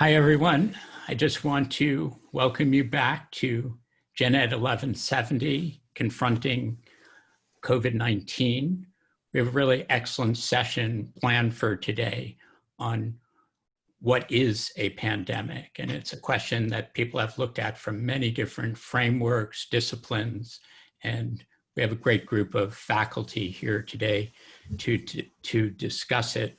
Hi, everyone. I just want to welcome you back to Gen Ed 1170, Confronting COVID-19. We have a really excellent session planned for today on what is a pandemic. And it's a question that people have looked at from many different frameworks, disciplines, and we have a great group of faculty here today to discuss it.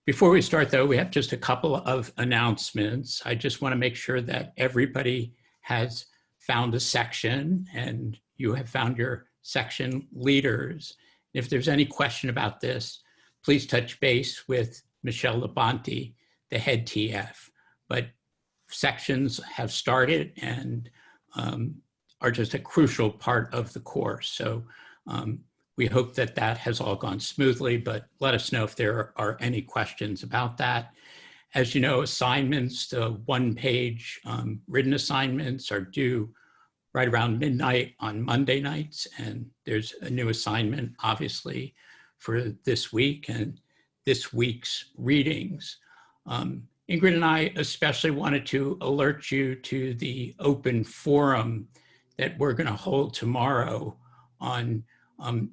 Before we start, though, we have just a couple of announcements. I just want to make sure that everybody has found a section and you have found your section leaders. If there's any question about this, please touch base with Michelle Labonte, the head TF. But sections have started and are just a crucial part of the course. So we hope that that has all gone smoothly, but let us know if there are any questions about that. As you know, assignments, the one-page written assignments are due right around midnight on Monday nights, and there's a new assignment, obviously, for this week and this week's readings. Ingrid and I especially wanted to alert you to the open forum that we're going to hold tomorrow on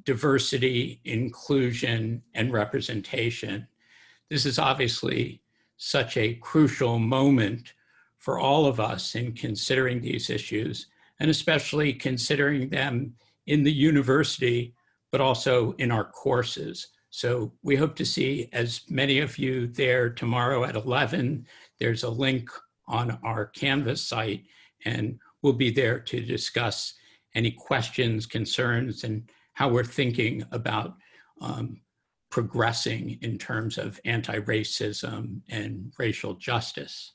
diversity, inclusion, and representation. This is obviously such a crucial moment for all of us in considering these issues, and especially considering them in the university, but also in our courses. So we hope to see as many of you there tomorrow at 11. There's a link on our Canvas site, and we'll be there to discuss any questions, concerns, and how we're thinking about progressing in terms of anti-racism and racial justice.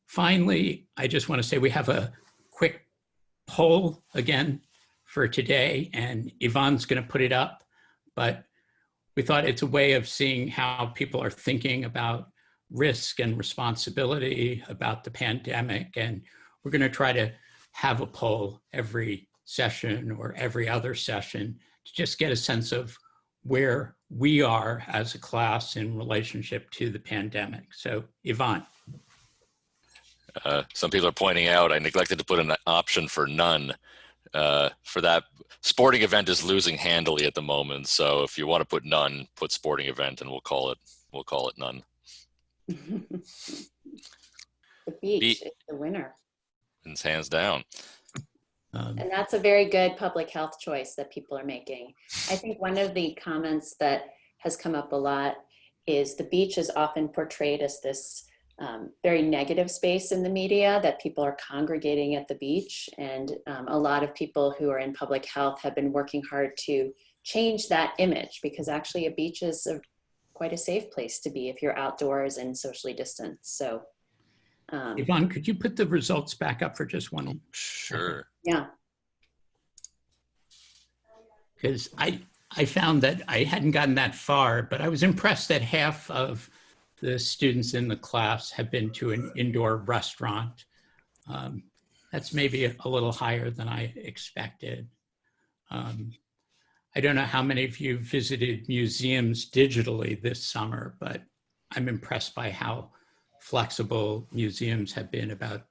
Finally, I just want to say we have a quick poll again for today, and Yvonne's going to put it up, but we thought it's a way of seeing how people are thinking about risk and responsibility about the pandemic, and we're going to try to have a poll every session or every other session to just get a sense of where we are as a class in relationship to the pandemic. So, Yvonne. Some people are pointing out I neglected to put an option for none. For that, sporting event is losing handily at the moment. So if you want to put none, put sporting event, and we'll call it none. The beach is the winner. It's hands down. And that's a very good public health choice that people are making. I think one of the comments that has come up a lot is the beach is often portrayed as this very negative space in the media, that people are congregating at the beach. And a lot of people who are in public health have been working hard to change that image, because actually a beach is quite a safe place to be if you're outdoors and socially distanced. So Yvonne, could you put the results back up for just one? Sure. Yeah. Because I found that I hadn't gotten that far, but I was impressed that half of the students in the class have been to an indoor restaurant. That's maybe a little higher than I expected. I don't know how many of you visited museums digitally this summer, but I'm impressed by how flexible museums have been about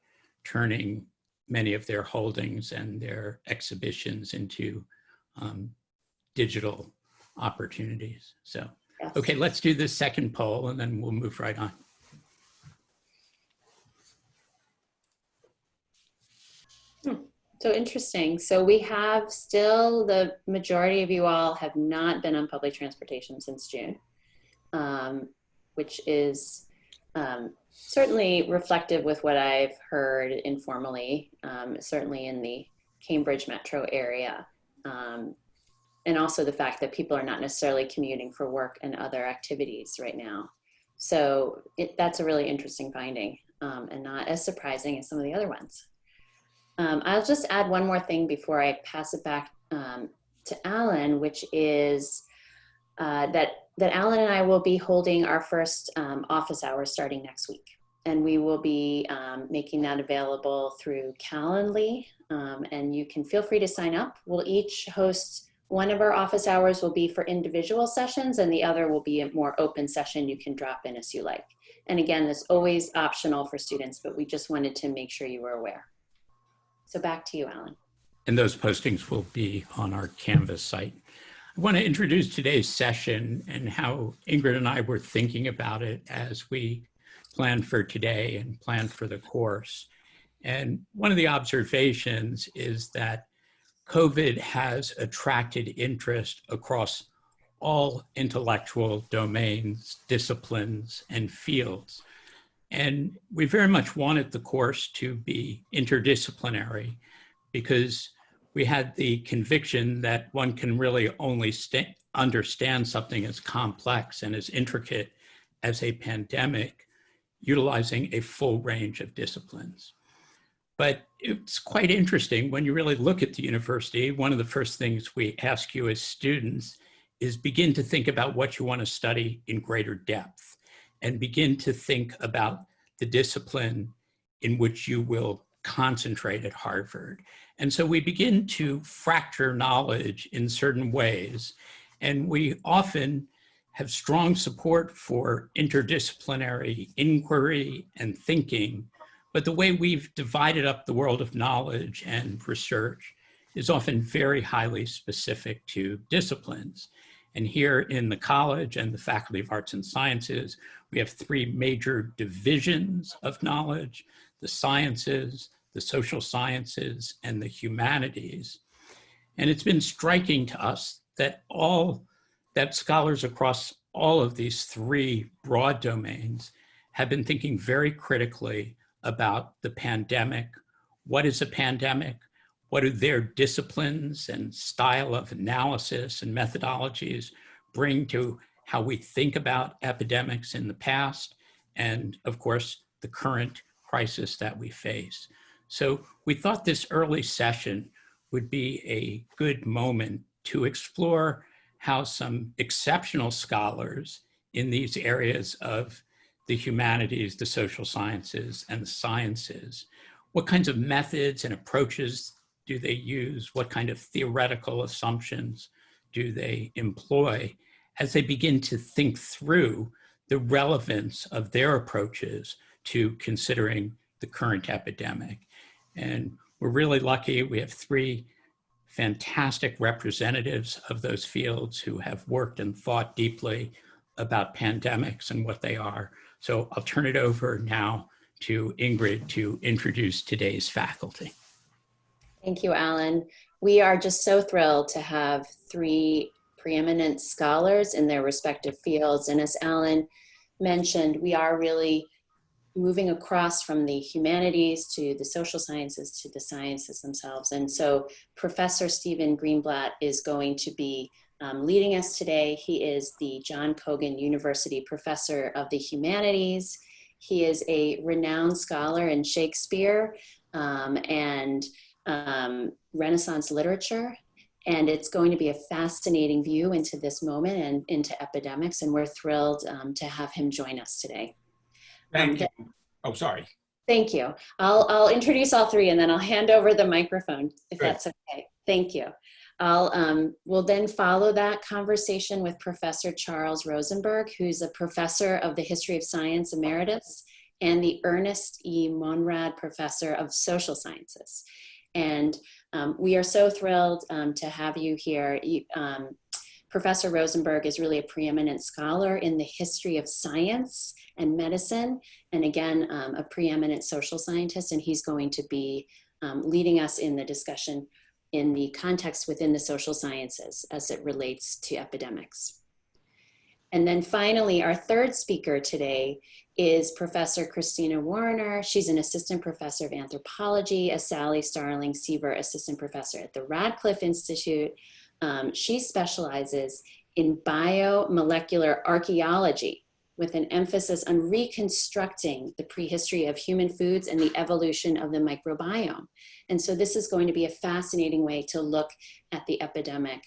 turning many of their holdings and their exhibitions into digital opportunities. So, Yes. Okay, let's do this second poll and then we'll move right on. So interesting. So we have still, the majority of you all have not been on public transportation since June, which is certainly reflective with what I've heard informally, certainly in the Cambridge metro area. And also the fact that people are not necessarily commuting for work and other activities right now. So that's a really interesting finding, and not as surprising as some of the other ones. I'll just add one more thing before I pass it back to Alan, which is that Alan and I will be holding our first office hours starting next week. And we will be making that available through Calendly, and you can feel free to sign up. We'll each host, one of our office hours will be for individual sessions, and the other will be a more open session you can drop in as you like. And again, it's always optional for students, but we just wanted to make sure you were aware. So back to you, Alan. And those postings will be on our Canvas site. I want to introduce today's session and how Ingrid and I were thinking about it as we planned for today and planned for the course. And one of the observations is that COVID has attracted interest across all intellectual domains, disciplines, and fields. And we very much wanted the course to be interdisciplinary because we had the conviction that one can really only understand something as complex and as intricate as a pandemic, utilizing a full range of disciplines. But it's quite interesting when you really look at the university. One of the first things we ask you as students is begin to think about what you want to study in greater depth and begin to think about the discipline in which you will concentrate at Harvard. And so we begin to fracture knowledge in certain ways. And we often have strong support for interdisciplinary inquiry and thinking, but the way we've divided up the world of knowledge and research is often very highly specific to disciplines. And here in the college and the Faculty of Arts and Sciences, we have three major divisions of knowledge: the sciences, the social sciences, and the humanities. And it's been striking to us that scholars across all of these three broad domains have been thinking very critically about the pandemic. What is a pandemic? What do their disciplines and style of analysis and methodologies bring to how we think about epidemics in the past? And of course, the current crisis that we face. So we thought this early session would be a good moment to explore how some exceptional scholars in these areas of the humanities, the social sciences, and the sciences, what kinds of methods and approaches do they use? What kind of theoretical assumptions do they employ as they begin to think through the relevance of their approaches to considering the current epidemic? And we're really lucky. We have three fantastic representatives of those fields who have worked and thought deeply about pandemics and what they are. So I'll turn it over now to Ingrid to introduce today's faculty. Thank you, Alan. We are just so thrilled to have three preeminent scholars in their respective fields. And as Alan mentioned, we are really moving across from the humanities to the social sciences to the sciences themselves. And so Professor Stephen Greenblatt is going to be leading us today. He is the John Cogan University Professor of the Humanities. He is a renowned scholar in Shakespeare and Renaissance literature. And it's going to be a fascinating view into this moment and into epidemics. And we're thrilled to have him join us today. Thank you. Oh, sorry. Thank you. I'll introduce all three and then I'll hand over the microphone if that's okay. Thank you. We'll then follow that conversation with Professor Charles Rosenberg, who's a professor of the History of Science Emeritus and the Ernest E. Monrad Professor of Social Sciences. And we are so thrilled to have you here. Professor Rosenberg is really a preeminent scholar in the history of science and medicine, and again, a preeminent social scientist, and he's going to be leading us in the discussion in the context within the social sciences as it relates to epidemics. And then finally, our third speaker today is Professor Christina Warner. She's an assistant professor of anthropology, a Sally Starling Siebert assistant professor at the Radcliffe Institute. She specializes in biomolecular archaeology with an emphasis on reconstructing the prehistory of human foods and the evolution of the microbiome. And so this is going to be a fascinating way to look at the epidemic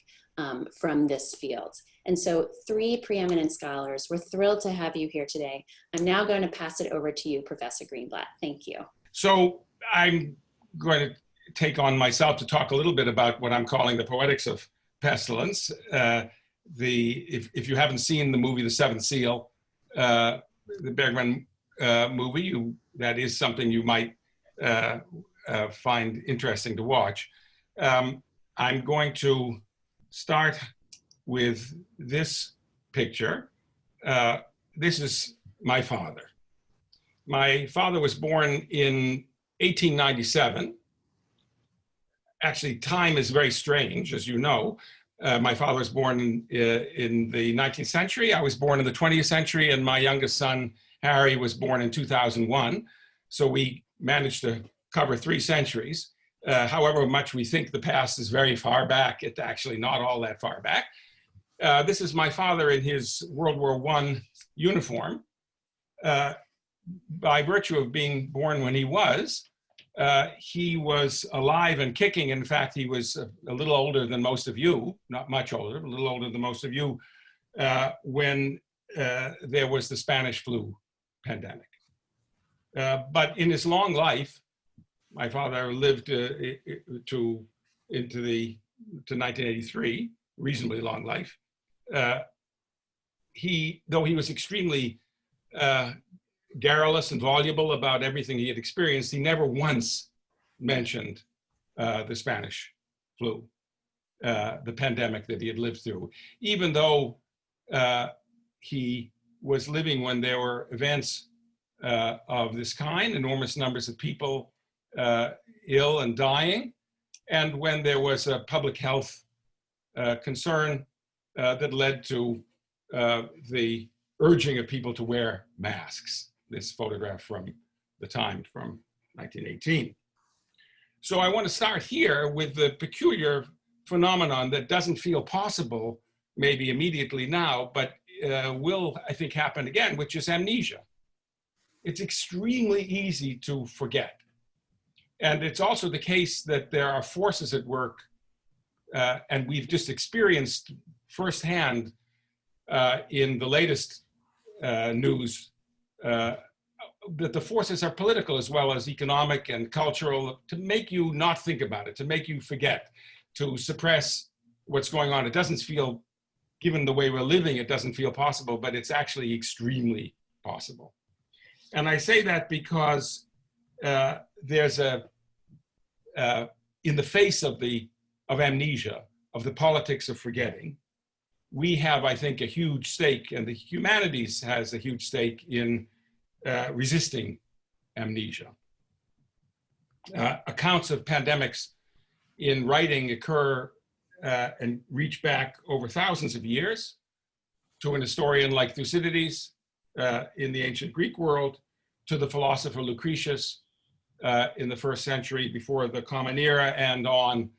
from this field. And so three preeminent scholars, we're thrilled to have you here today. I'm now going to pass it over to you, Professor Greenblatt. Thank you. So I'm going to take on myself to talk a little bit about what I'm calling the Poetics of Pestilence. If you haven't seen the movie The Seventh Seal, Bergman movie. That is something you might find interesting to watch. I'm going to start with this picture. This is my father. My father was born in 1897. Actually, time is very strange, as you know. My father was born in the 19th century. I was born in the 20th century, and my youngest son, Harry, was born in 2001. So we managed to cover 3 centuries. However much we think the past is very far back, it's actually not all that far back. This is my father in his World War I uniform. By virtue of being born when he was alive and kicking. In fact, he was a little older than most of you, not much older, a little older than most of you, when there was the Spanish flu pandemic. But in his long life, my father lived to 1983, reasonably long life. Though he was extremely garrulous and voluble about everything he had experienced, he never once mentioned the Spanish flu, the pandemic that he had lived through, even though he was living when there were events of this kind, enormous numbers of people ill and dying, and when there was a public health concern that led to the urging of people to wear masks. This photograph from the time, from 1918. So I want to start here with the peculiar phenomenon that doesn't feel possible maybe immediately now, but will, I think, happen again, which is amnesia. It's extremely easy to forget. And it's also the case that there are forces at work, and we've just experienced firsthand in the latest news that the forces are political as well as economic and cultural, to make you not think about it, to make you forget, to suppress what's going on. It doesn't feel, given the way we're living, it doesn't feel possible, but it's actually extremely possible. And I say that because there's in the face of amnesia, of the politics of forgetting, we have, I think, a huge stake, and the humanities has a huge stake in resisting amnesia. Accounts of pandemics in writing occur and reach back over thousands of years to an historian like Thucydides in the ancient Greek world, to the philosopher Lucretius in the 1st century before the Common Era, and on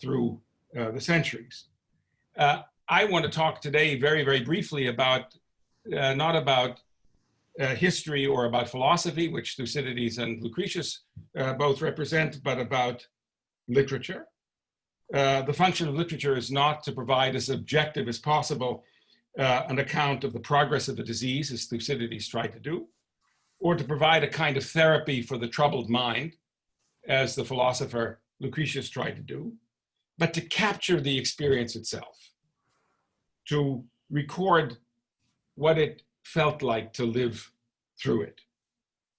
through the centuries. I want to talk today very, very briefly about, not about history or about philosophy, which Thucydides and Lucretius both represent, but about literature. The function of literature is not to provide as objective as possible an account of the progress of the disease, as Thucydides tried to do, or to provide a kind of therapy for the troubled mind, as the philosopher Lucretius tried to do, but to capture the experience itself, to record what it felt like to live through it.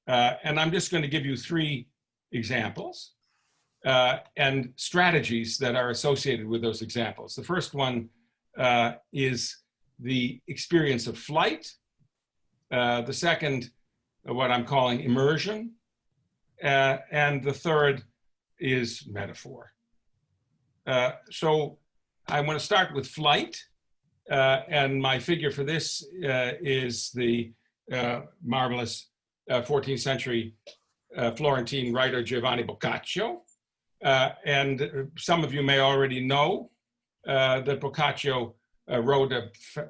And I'm just going to give you 3 examples and strategies that are associated with those examples. The first one is the experience of flight. The second, what I'm calling immersion. And the third is metaphor. So I want to start with flight. And my figure for this is the marvelous 14th century Florentine writer Giovanni Boccaccio. And some of you may already know that Boccaccio wrote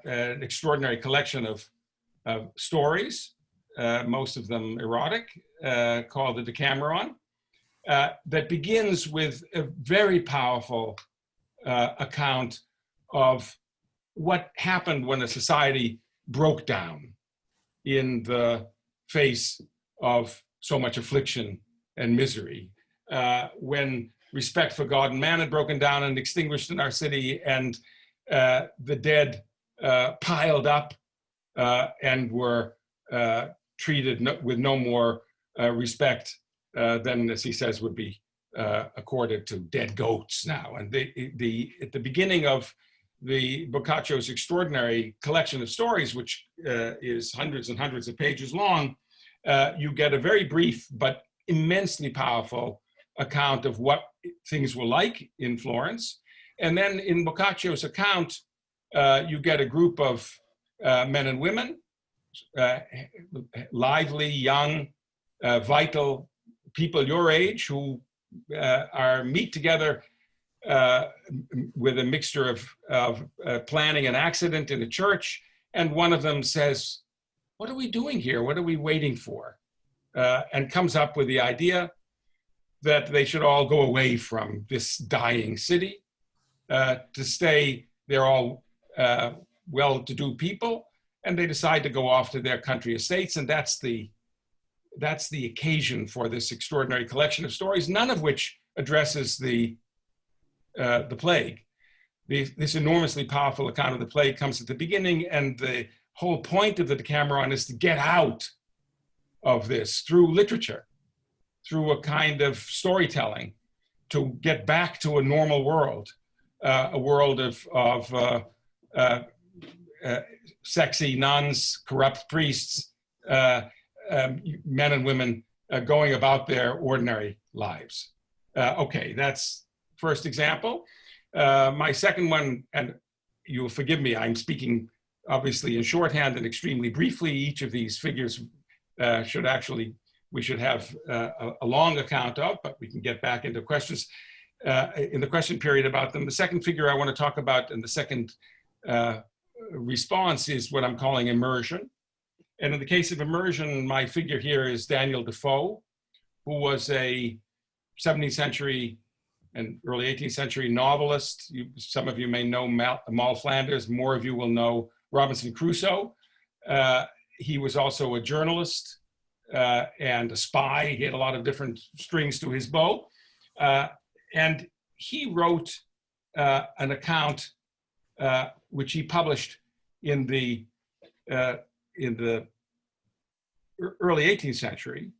an extraordinary collection of stories, most of them erotic, called the Decameron, that begins with a very powerful account of what happened when a society broke down in the face of so much affliction and misery, when respect for God and man had broken down and extinguished in our city, and the dead piled up and were treated with no more respect than, as he says, would be accorded to dead goats now. And at the beginning of the Boccaccio's extraordinary collection of stories, which is hundreds and hundreds of pages long, you get a very brief but immensely powerful account of what things were like in Florence. And then in Boccaccio's account, you get a group of men and women, lively, young, vital people your age who meet together with a mixture of planning an accident in a church. And one of them says, "What are we doing here? What are we waiting for?" And comes up with the idea that they should all go away from this dying city to stay. They're all well-to-do people, and they decide to go off to their country estates, and that's the occasion for this extraordinary collection of stories, none of which addresses the plague. This enormously powerful account of the plague comes at the beginning, and the whole point of the Decameron is to get out of this through literature, through a kind of storytelling, to get back to a normal world, a world of sexy nuns, corrupt priests, men and women going about their ordinary lives. Okay, that's first example. My second one, and you'll forgive me, I'm speaking obviously in shorthand and extremely briefly. Each of these figures we should have a long account of, but we can get back into questions in the question period about them. The second figure I want to talk about in the second response is what I'm calling immersion. And in the case of immersion, my figure here is Daniel Defoe, who was a 17th century and early 18th century novelist. Some of you may know Moll Flanders, more of you will know Robinson Crusoe. He was also a journalist and a spy. He had a lot of different strings to his bow. And he wrote an account which he published in the early 18th century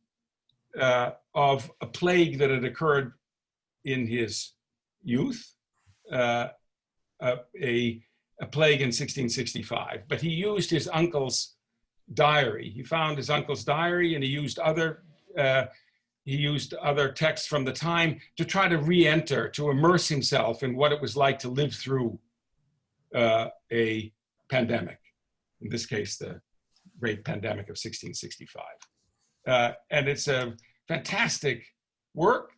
of a plague that had occurred in his youth, a plague in 1665. But he used his uncle's diary. He found his uncle's diary, and he used other texts from the time to try to re-enter, to immerse himself in what it was like to live through a pandemic. In this case, the great pandemic of 1665. And it's a fantastic work,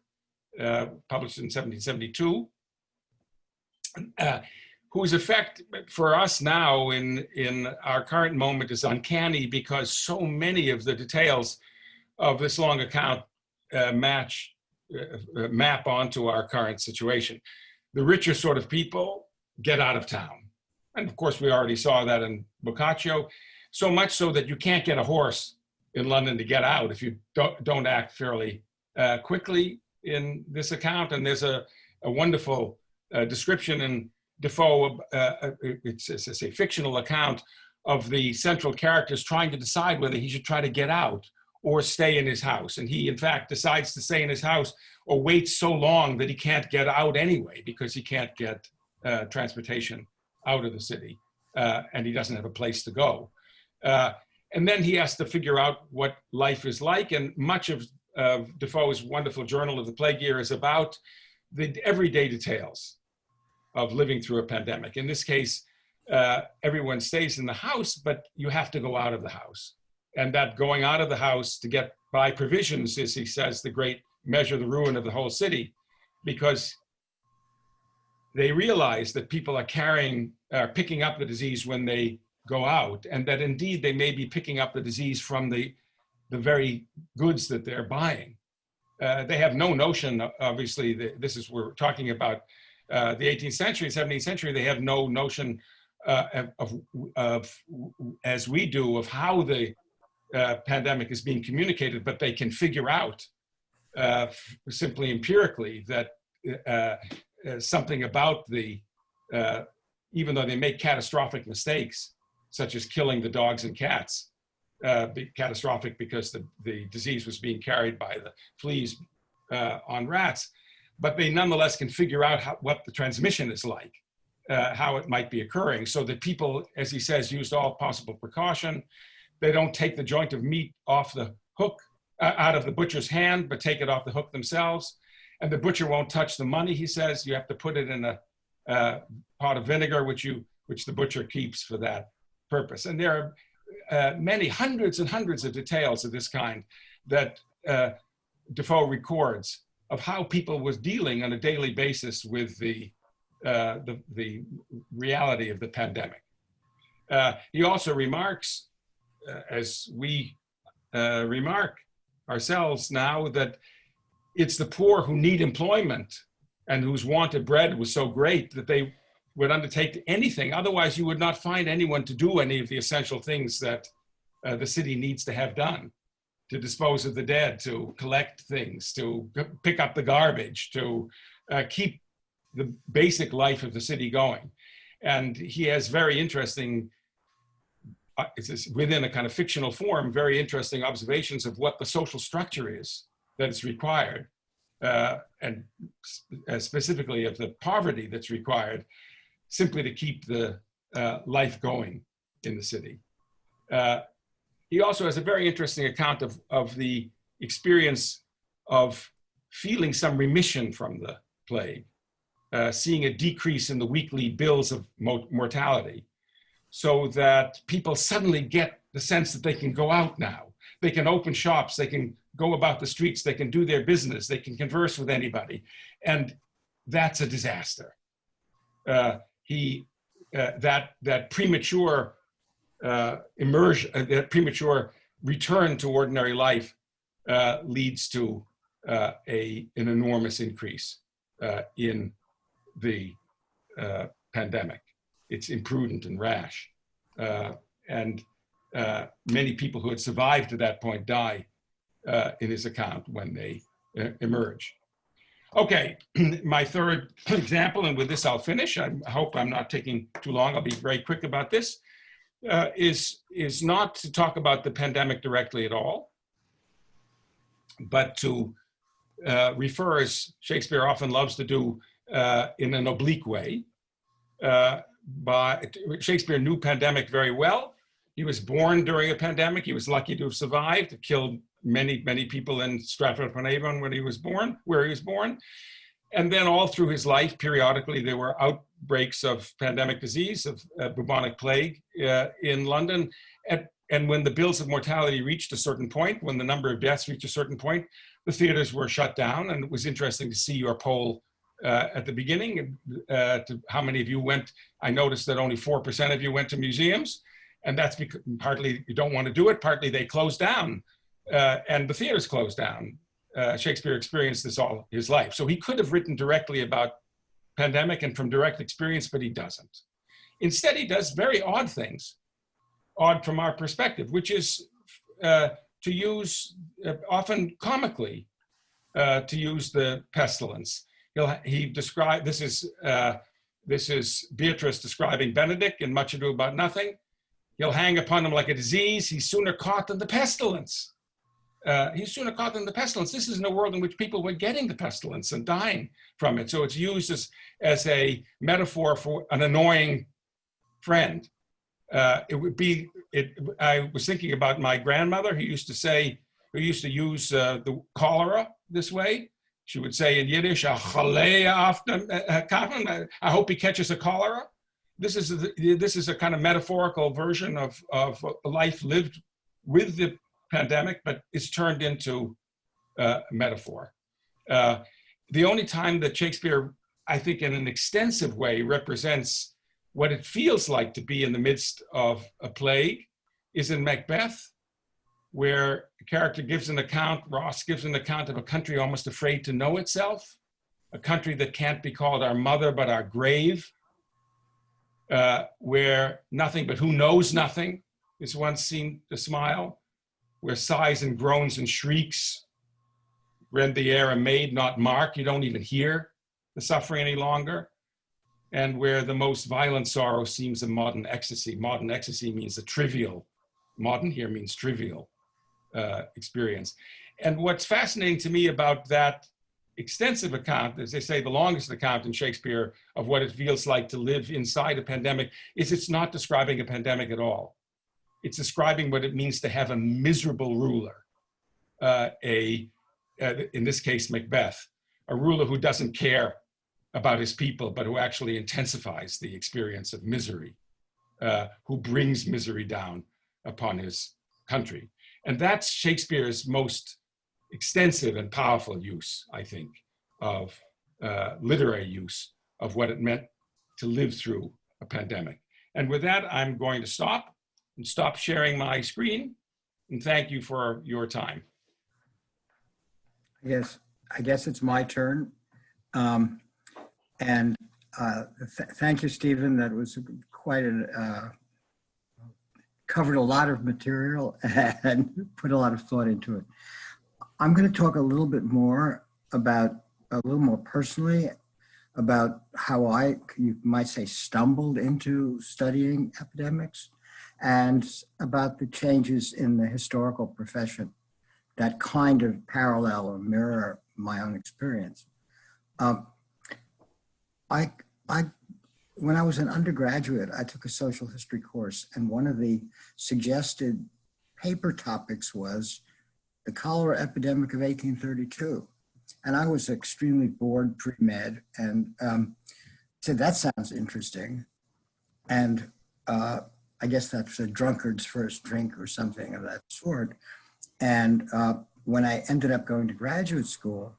published in 1772, whose effect for us now in our current moment is uncanny, because so many of the details of this long account map onto our current situation. The richer sort of people get out of town. And of course, we already saw that in Boccaccio, so much so that you can't get a horse in London to get out if you don't act fairly quickly in this account. And there's a wonderful description in Defoe, it's a fictional account of the central characters trying to decide whether he should try to get out or stay in his house. And he, in fact, decides to stay in his house or waits so long that he can't get out anyway, because he can't get transportation out of the city, and he doesn't have a place to go. And then he has to figure out what life is like, and much of Defoe's wonderful Journal of the Plague Year is about the everyday details of living through a pandemic. In this case, everyone stays in the house, but you have to go out of the house. And that going out of the house to get by provisions is, he says, the great measure, the ruin of the whole city, because they realize that people are picking up the disease when they go out, and that indeed they may be picking up the disease from the very goods that they're buying. They have no notion, obviously, we're talking about the 18th century, 17th century, they have no notion of as we do, of how the pandemic is being communicated, but they can figure out simply empirically that something about even though they make catastrophic mistakes, such as killing the dogs and cats, catastrophic because the disease was being carried by the fleas on rats. But they nonetheless can figure out what the transmission is like, how it might be occurring, so that people, as he says, used all possible precaution. They don't take the joint of meat off the hook, out of the butcher's hand, but take it off the hook themselves. And the butcher won't touch the money, he says. You have to put it in a pot of vinegar, which the butcher keeps for that purpose. And there are many hundreds and hundreds of details of this kind that Defoe records of how people was dealing on a daily basis with the reality of the pandemic. He also remarks, as we remark ourselves now, that it's the poor who need employment and whose want of bread was so great that they would undertake anything. Otherwise, you would not find anyone to do any of the essential things that the city needs to have done, to dispose of the dead, to collect things, to pick up the garbage, to keep the basic life of the city going. And he has very interesting, within a kind of fictional form, very interesting observations of what the social structure is that is required, and specifically of the poverty that's required simply to keep the life going in the city. He also has a very interesting account of the experience of feeling some remission from the plague, seeing a decrease in the weekly bills of mortality, so that people suddenly get the sense that they can go out now. They can open shops, they can go about the streets, they can do their business, they can converse with anybody. And that's a disaster. That premature immersion, that premature return to ordinary life leads to an enormous increase in the pandemic. It's imprudent and rash. And many people who had survived to that point die in his account when they emerge. Okay, my third example, and with this I'll finish. I hope I'm not taking too long. I'll be very quick about this. Is not to talk about the pandemic directly at all, but to refer, as Shakespeare often loves to do, in an oblique way. Shakespeare knew pandemic very well. He was born during a pandemic. He was lucky to have survived. It killed many, many people in Stratford-upon-Avon where he was born. And then all through his life, periodically, there were outbreaks of pandemic disease, of bubonic plague in London. And when the bills of mortality reached a certain point, when the number of deaths reached a certain point, the theaters were shut down. And it was interesting to see your poll at the beginning, to how many of you went. I noticed that only 4% of you went to museums. And that's because partly you don't want to do it, partly they closed down and the theaters closed down. Shakespeare experienced this all his life. So he could have written directly about pandemic and from direct experience, but he doesn't. Instead, he does very odd things, odd from our perspective, which is to use, often comically, to use the pestilence. He described, this is Beatrice describing Benedict in Much Ado About Nothing. He'll hang upon him like a disease. He's sooner caught than the pestilence. He's sooner caught than the pestilence. This is in a world in which people were getting the pestilence and dying from it. So it's used as a metaphor for an annoying friend. I was thinking about my grandmother who used to use the cholera this way. She would say in Yiddish, I hope he catches a cholera. This is a kind of metaphorical version of life lived with the pandemic, but it's turned into a metaphor. The only time that Shakespeare, I think in an extensive way, represents what it feels like to be in the midst of a plague is in Macbeth, where a character gives an account, Ross gives an account of a country almost afraid to know itself, a country that can't be called our mother but our grave, where nothing but who knows nothing is once seen to smile, where sighs and groans and shrieks rend the air a maid not mark, you don't even hear the suffering any longer, and where the most violent sorrow seems a modern ecstasy. Modern ecstasy means a trivial modern here means trivial experience. And what's fascinating to me about that extensive account, as they say, the longest account in Shakespeare of what it feels like to live inside a pandemic, is it's not describing a pandemic at all. It's describing what it means to have a miserable ruler, in this case, Macbeth, a ruler who doesn't care about his people, but who actually intensifies the experience of misery, who brings misery down upon his country. And that's Shakespeare's most extensive and powerful use, I think, of literary use of what it meant to live through a pandemic. And with that, I'm going to stop sharing my screen, and thank you for your time. Yes, I guess it's my turn. Thank you, Stephen. That was quite covered a lot of material and put a lot of thought into it. I'm going to talk a little bit more about, a little more personally, about how I, you might say, stumbled into studying epidemics, and about the changes in the historical profession that kind of parallel or mirror my own experience. When I was an undergraduate, I took a social history course, and one of the suggested paper topics was the cholera epidemic of 1832. And I was extremely bored pre-med and said, that sounds interesting. And I guess that's a drunkard's first drink or something of that sort. And when I ended up going to graduate school,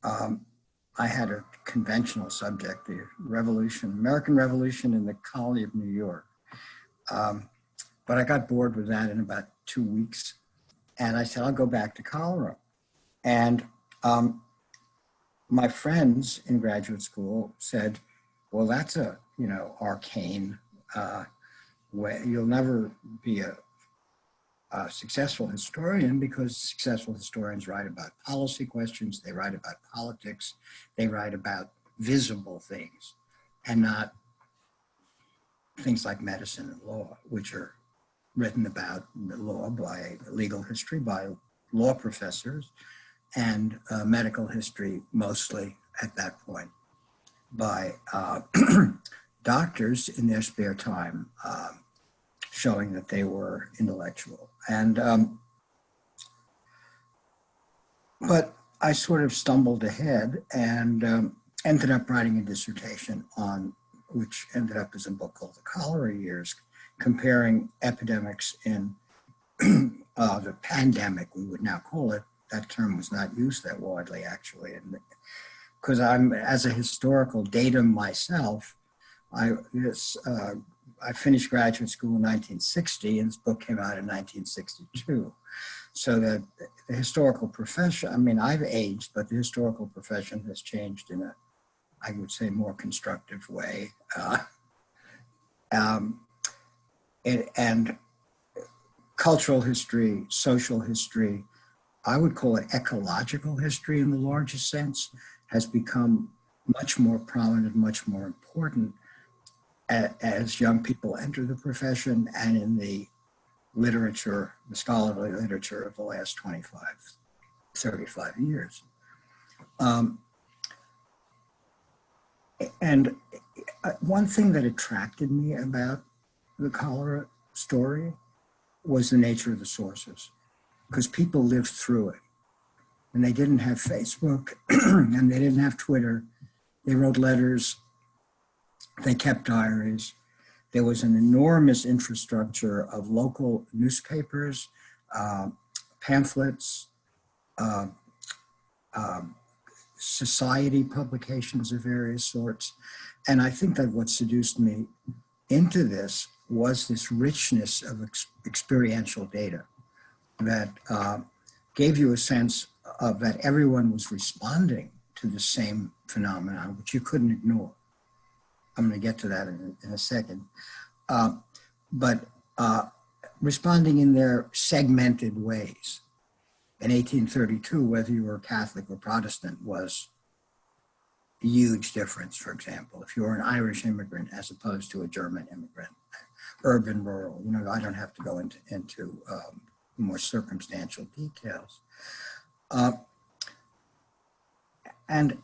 I had a conventional subject, the Revolution, American Revolution in the colony of New York. But I got bored with that in about 2 weeks. And I said, I'll go back to cholera. And my friends in graduate school said, well, that's a, arcane way. You'll never be a successful historian, because successful historians write about policy questions, they write about politics, they write about visible things, and not things like medicine and law, which are written about the law by legal history, by law professors, and medical history mostly at that point by doctors in their spare time, showing that they were intellectual. And, but I sort of stumbled ahead and ended up writing a dissertation on, which ended up as a book called The Cholera Years, comparing epidemics in the pandemic, we would now call it. That term was not used that widely, actually. And because I'm, as a historical datum myself, I finished graduate school in 1960, and this book came out in 1962. So that the historical profession, I mean, I've aged, but the historical profession has changed in a, I would say, more constructive way. And cultural history, social history, I would call it ecological history in the largest sense, has become much more prominent, much more important as young people enter the profession and in the literature, the scholarly literature of the last 25, 35 years. And one thing that attracted me about the cholera story was the nature of the sources, because people lived through it. And they didn't have Facebook and they didn't have Twitter. They wrote letters, they kept diaries. There was an enormous infrastructure of local newspapers, pamphlets, society publications of various sorts. And I think that what seduced me into this was this richness of experiential data that gave you a sense of that everyone was responding to the same phenomenon, which you couldn't ignore. I'm going to get to that in a second. But responding in their segmented ways. In 1832, whether you were Catholic or Protestant was, huge difference, for example, if you're an Irish immigrant as opposed to a German immigrant, urban, rural, you know, I don't have to go into more circumstantial details. And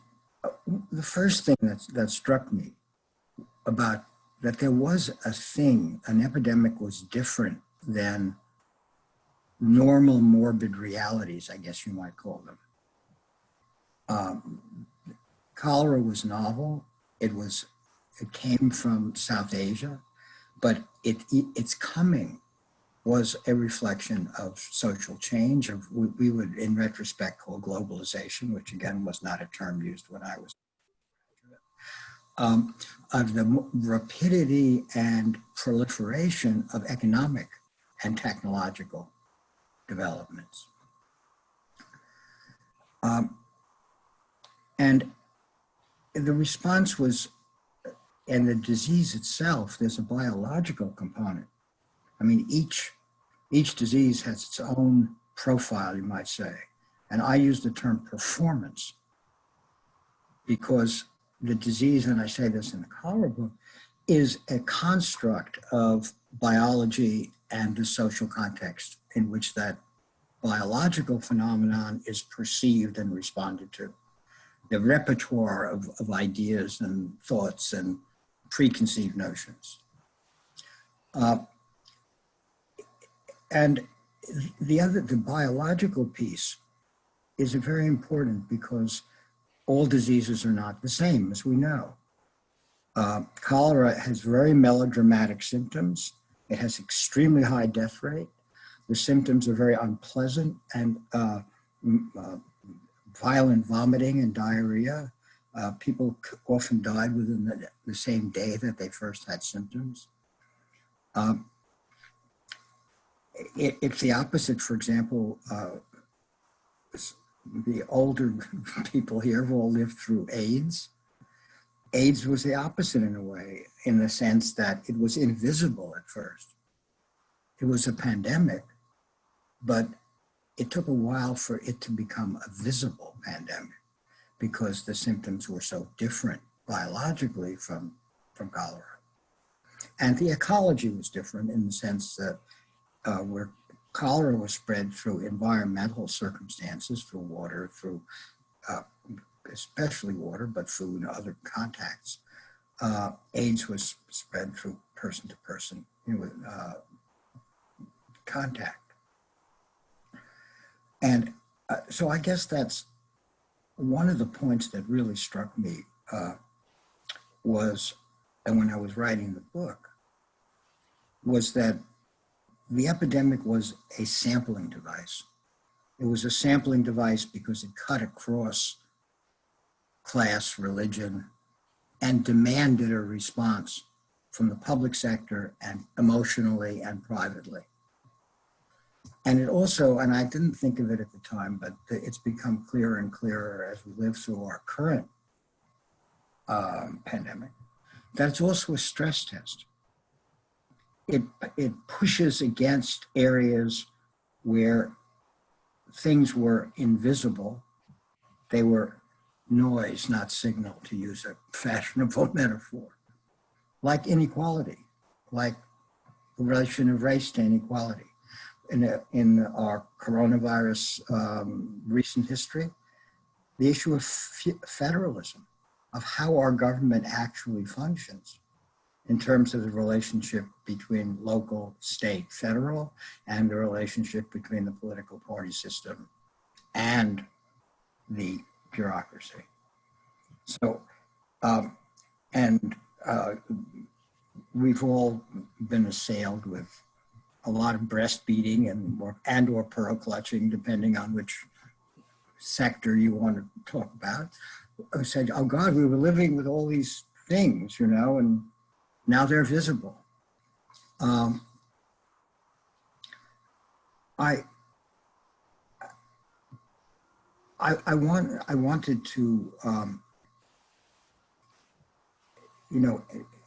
the first thing that struck me about that there was a thing, an epidemic was different than normal morbid realities, I guess you might call them. Cholera was novel. It came from South Asia, but its coming was a reflection of social change, of we would, in retrospect, call globalization, which again was not a term used when I was of the rapidity and proliferation of economic and technological developments. And the response was, and the disease itself, there's a biological component. I mean, each disease has its own profile, you might say. And I use the term performance because the disease, and I say this in the cholera book, is a construct of biology and the social context in which that biological phenomenon is perceived and responded to. The repertoire of ideas and thoughts and preconceived notions. And the biological piece is very important because all diseases are not the same, as we know. Cholera has very melodramatic symptoms. It has extremely high death rate. The symptoms are very unpleasant and violent vomiting and diarrhea. People often died within the same day that they first had symptoms. It's the opposite, for example, the older people here have all lived through AIDS. AIDS was the opposite in a way, in the sense that it was invisible at first. It was a pandemic, but it took a while for it to become a visible pandemic because the symptoms were so different biologically from cholera. And the ecology was different in the sense that where cholera was spread through environmental circumstances, through water, through especially water, but food and other contacts. AIDS was spread through person-to-person contact. And so I guess that's one of the points that really struck me was, and when I was writing the book, was that the epidemic was a sampling device. It was a sampling device because it cut across class, religion, and demanded a response from the public sector and emotionally and privately. And it also, and I didn't think of it at the time, but it's become clearer and clearer as we live through our current pandemic, that it's also a stress test. It pushes against areas where things were invisible. They were noise, not signal, to use a fashionable metaphor. Like inequality, like the relation of race to inequality. In our coronavirus recent history, the issue of federalism, of how our government actually functions in terms of the relationship between local, state, federal, and the relationship between the political party system and the bureaucracy. So, we've all been assailed with a lot of breastfeeding and or pearl clutching, depending on which sector you want to talk about. I said, oh God, we were living with all these things, and now they're visible. I wanted to,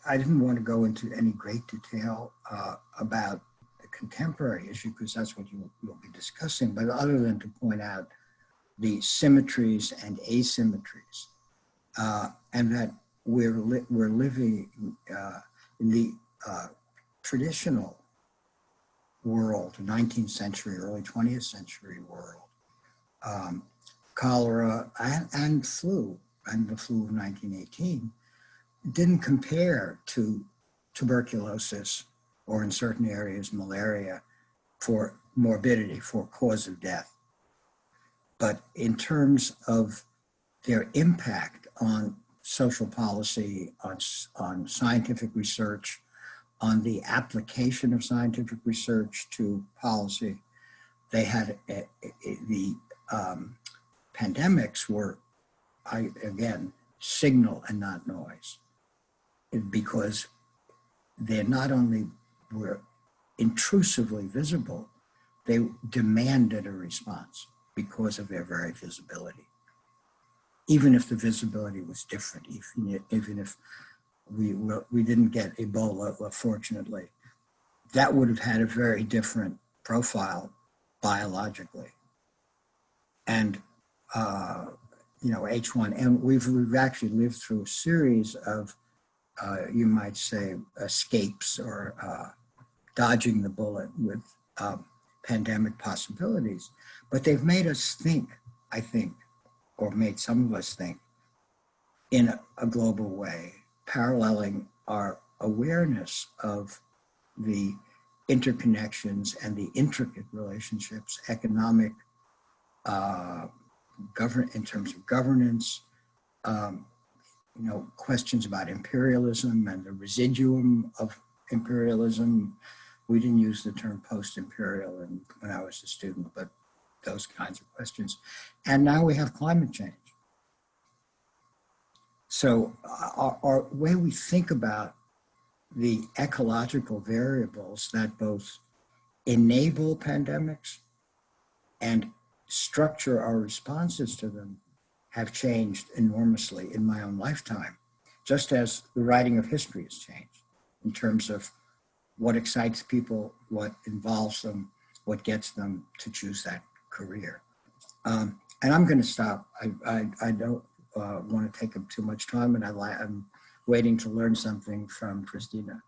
I didn't want to go into any great detail about the contemporary issue because that's what you'll be discussing, but other than to point out the symmetries and asymmetries and that we're living in the traditional world, 19th century, early 20th century world. Cholera and flu, and the flu of 1918, didn't compare to tuberculosis or, in certain areas, malaria for morbidity, for cause of death. But in terms of their impact on social policy, on scientific research, on the application of scientific research to policy, they had the pandemics were, again, signal and not noise, because they not only were intrusively visible, they demanded a response because of their very visibility. Even if the visibility was different, even if we didn't get Ebola, fortunately, that would have had a very different profile biologically. And H1N, we've actually lived through a series of, you might say, escapes or dodging the bullet with pandemic possibilities. But they've made us think, I think, or made some of us think in a global way, paralleling our awareness of the interconnections and the intricate relationships, economic, in terms of governance, questions about imperialism and the residuum of imperialism. We didn't use the term post-imperial when I was a student, but those kinds of questions. And now we have climate change. So our way we think about the ecological variables that both enable pandemics and structure our responses to them have changed enormously in my own lifetime, just as the writing of history has changed in terms of what excites people, what involves them, what gets them to choose that career. And I'm going to stop. I don't want to take up too much time, and I'm waiting to learn something from Christina.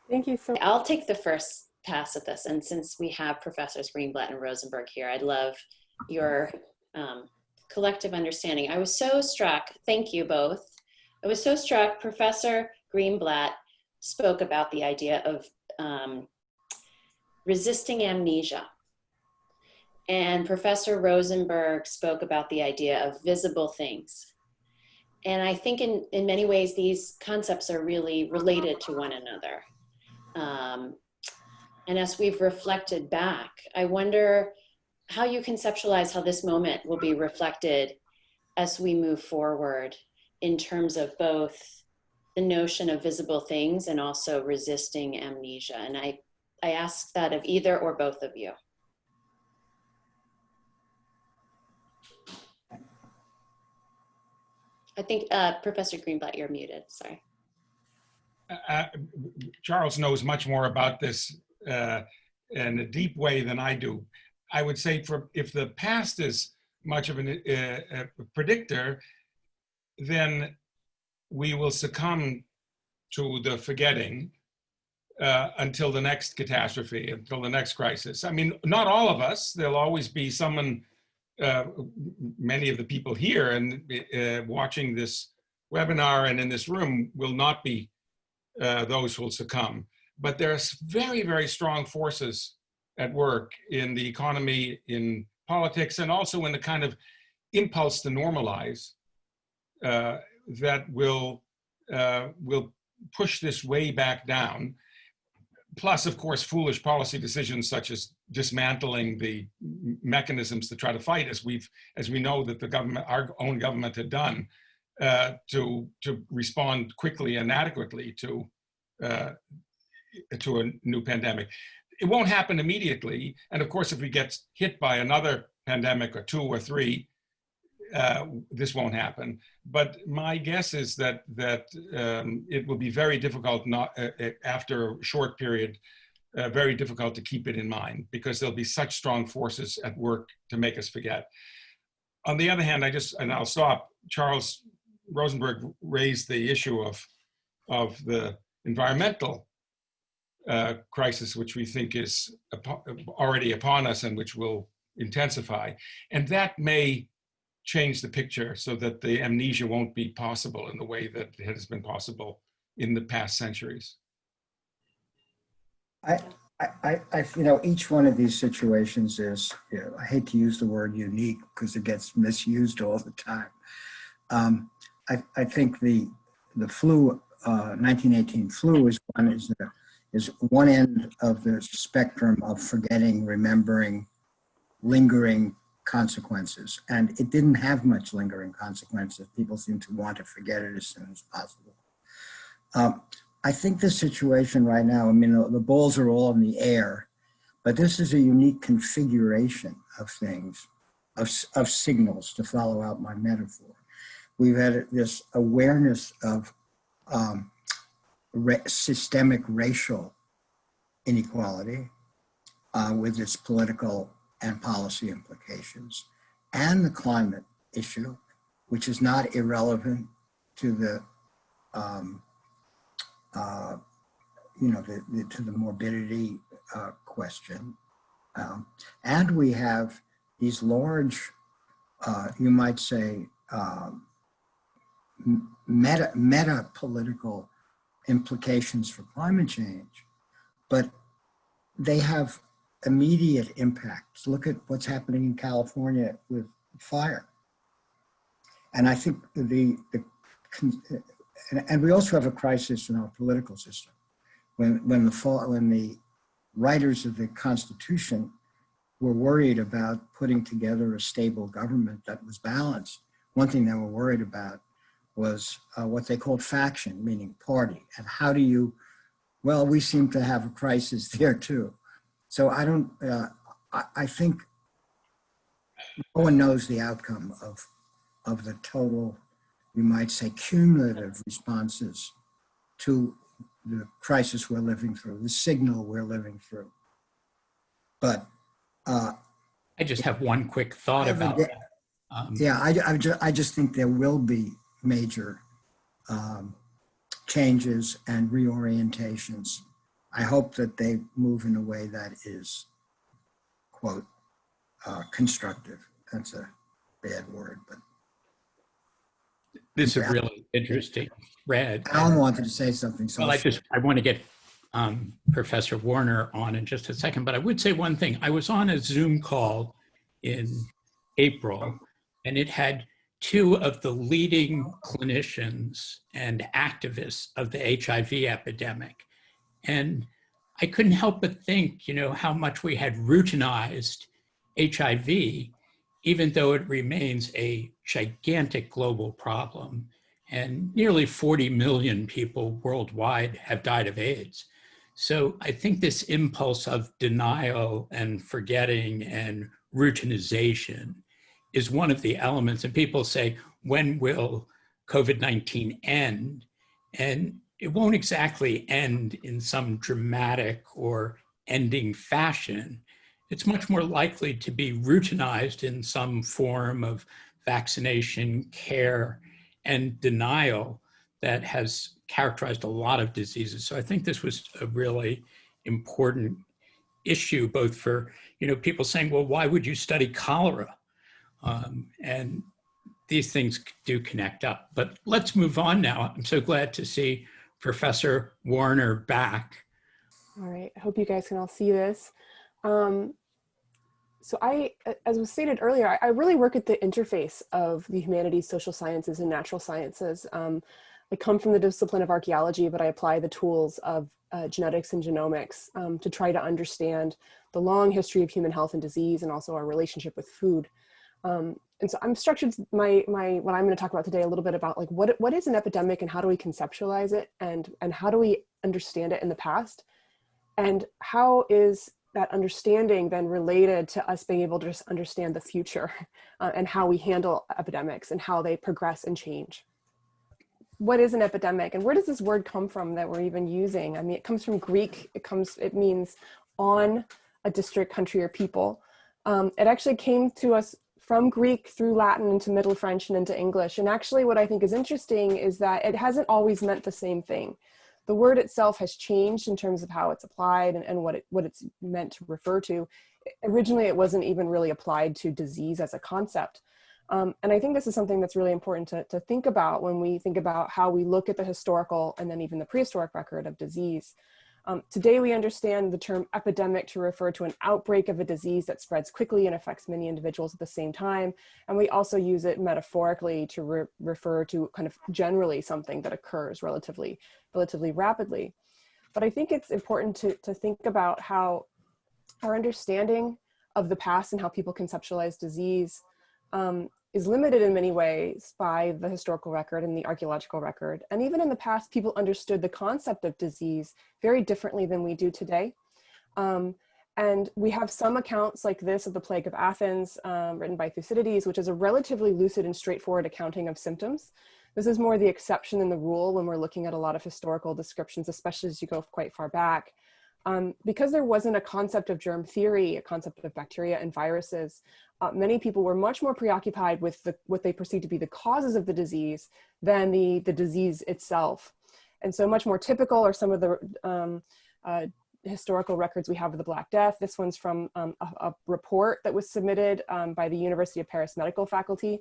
Thank you so much. I'll take the first pass at this. And since we have Professors Greenblatt and Rosenberg here, I'd love your collective understanding. I was so struck, thank you both. I was so struck, Professor Greenblatt spoke about the idea of resisting amnesia. And Professor Rosenberg spoke about the idea of visible things. And I think in many ways, these concepts are really related to one another. And as we've reflected back, I wonder how you conceptualize how this moment will be reflected as we move forward in terms of both the notion of visible things and also resisting amnesia. And I ask that of either or both of you. I think Professor Greenblatt, you're muted, sorry. Charles knows much more about this in a deep way than I do. I would say if the past is much of a predictor, then we will succumb to the forgetting until the next catastrophe, until the next crisis. I mean, not all of us. There'll always be someone, many of the people here and watching this webinar and in this room will not be those who will succumb. But there's very, very strong forces at work in the economy, in politics, and also in the kind of impulse to normalize that will push this way back down. Plus, of course, foolish policy decisions such as dismantling the mechanisms to try to fight, as we know that the government, our own government, had done to respond quickly and adequately to a new pandemic. It won't happen immediately, and of course, if we get hit by another pandemic or 2 or 3, this won't happen. But my guess is that it will be very difficult, after a short period, very difficult to keep it in mind, because there'll be such strong forces at work to make us forget. On the other hand, I'll stop. Charles Rosenberg raised the issue of the environmental crisis, which we think is already upon us and which will intensify. And that may change the picture so that the amnesia won't be possible in the way that it has been possible in the past centuries. Each one of these situations is, I hate to use the word unique because it gets misused all the time. I think the flu, 1918 flu is one end of the spectrum of forgetting, remembering, lingering consequences. And it didn't have much lingering consequences. People seem to want to forget it as soon as possible. I think the situation right now, the balls are all in the air, but this is a unique configuration of things, of signals, to follow out my metaphor. We've had this awareness of systemic racial inequality with its political and policy implications, and the climate issue, which is not irrelevant to the to the morbidity question. And we have these large, you might say, meta-political implications for climate change, but they have immediate impacts. Look at what's happening in California with fire. And I think and we also have a crisis in our political system. When the writers of the Constitution were worried about putting together a stable government that was balanced, one thing they were worried about was what they called faction, meaning party. And how do you, well, we seem to have a crisis there too. So I think no one knows the outcome of the total, you might say, cumulative responses to the crisis we're living through, the signal we're living through. But I just have one quick thought about that. I just think there will be major changes and reorientations. I hope that they move in a way that is, quote, constructive. That's a bad word, but. This is really interesting, Red. Alan wanted to say something. So well, I want to get Professor Warner on in just a second, but I would say one thing. I was on a Zoom call in April, and it had two of the leading clinicians and activists of the HIV epidemic. And I couldn't help but think, how much we had routinized HIV, even though it remains a gigantic global problem. And nearly 40 million people worldwide have died of AIDS. So I think this impulse of denial and forgetting and routinization is one of the elements. And people say, when will COVID-19 end? And it won't exactly end in some dramatic or ending fashion. It's much more likely to be routinized in some form of vaccination, care, and denial that has characterized a lot of diseases. So I think this was a really important issue, both for people saying, well, why would you study cholera? And these things do connect up. But let's move on now. I'm so glad to see Professor Warner back. All right, I hope you guys can all see this. So as was stated earlier, I really work at the interface of the humanities, social sciences, and natural sciences. I come from the discipline of archaeology, but I apply the tools of genetics and genomics to try to understand the long history of human health and disease, and also our relationship with food. And so I'm structured what I'm going to talk about today a little bit about what is an epidemic and how do we conceptualize it, and how do we understand it in the past, and how is that understanding then related to us being able to just understand the future and how we handle epidemics and how they progress and change. What is an epidemic, and where does this word come from that we're even using? I mean, it comes from Greek. It means on a district, country, or people. It actually came to us from Greek through Latin into Middle French and into English. And actually what I think is interesting is that it hasn't always meant the same thing. The word itself has changed in terms of how it's applied and what it's meant to refer to. Originally, it wasn't even really applied to disease as a concept. And I think this is something that's really important to think about when we think about how we look at the historical and then even the prehistoric record of disease. Today, we understand the term epidemic to refer to an outbreak of a disease that spreads quickly and affects many individuals at the same time. And we also use it metaphorically to refer to kind of generally something that occurs relatively rapidly. But I think it's important to think about how our understanding of the past and how people conceptualize disease is limited in many ways by the historical record and the archaeological record. And even in the past, people understood the concept of disease very differently than we do today. And we have some accounts like this of the Plague of Athens, written by Thucydides, which is a relatively lucid and straightforward accounting of symptoms. This is more the exception than the rule when we're looking at a lot of historical descriptions, especially as you go quite far back. Because there wasn't a concept of germ theory, a concept of bacteria and viruses, many people were much more preoccupied with what they perceived to be the causes of the disease than the disease itself. And so much more typical are some of the historical records we have of the Black Death. This one's from a report that was submitted by the University of Paris Medical Faculty.